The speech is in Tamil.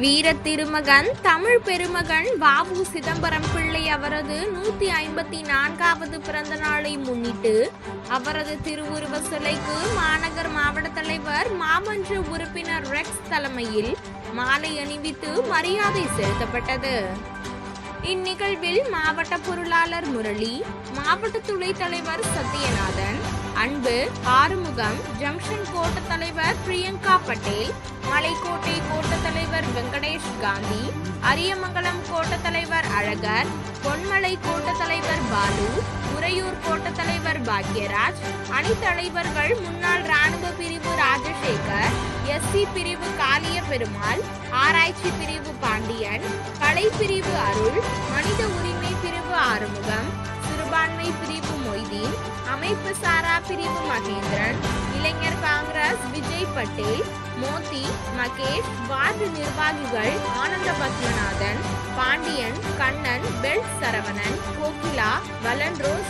வீர திருமகன் தமிழ் பெருமகன் வ.உ. சிதம்பரம் பிள்ளை அவரது 154வது பிறந்த நாளை முன்னிட்டு அவரது திருவுருவ சிலைக்கு மாநகர் மாவட்ட தலைவர் மாமன்ற உறுப்பினர் ரெக்ஸ் தலைமையில் மாலை அணிவித்து மரியாதை செலுத்தப்பட்டது. இந்நிகழ்வில் மாவட்ட பொருளாளர் முரளி, மாவட்ட துணைத் தலைவர் சத்யநாதன், அன்பு, ஆறுமுகம், ஜங்ஷன் கோட்ட தலைவர் பிரியங்கா பட்டேல், மலைக்கோட்டை கோட்ட தலைவர் வெங்கடேஷ் காந்தி, அரியமங்கலம் கோட்ட தலைவர் அழகர், பொன்மலை கோட்ட தலைவர் பாலு, உறையூர் கோட்ட தலைவர் பாக்யராஜ், அணி தலைவர்கள் முன்னாள் ராணுவ பிரிவு ராஜசேகர், எஸ்சி பிரிவு காளிய பெருமாள், ஆராய்ச்சி பிரிவு பாண்டியன், கலை பிரிவு அருள், மனித உரிமை பிரிவு ஆறுமுகம், சிறுபான்மை பிரிவு மொய்தீன், அமைப்பு சாரா பிரிவு மகேந்திரன், இளைஞர் காங்கிரஸ் விஜய் பட்டேல், மோதி, மகேஷ், வார்டு நிர்வாகிகள் ஆனந்த பத்மநாதன், பாண்டியன், கண்ணன், பெல்ட் சரவணன், கோகிலா, வலன்ரோஸ்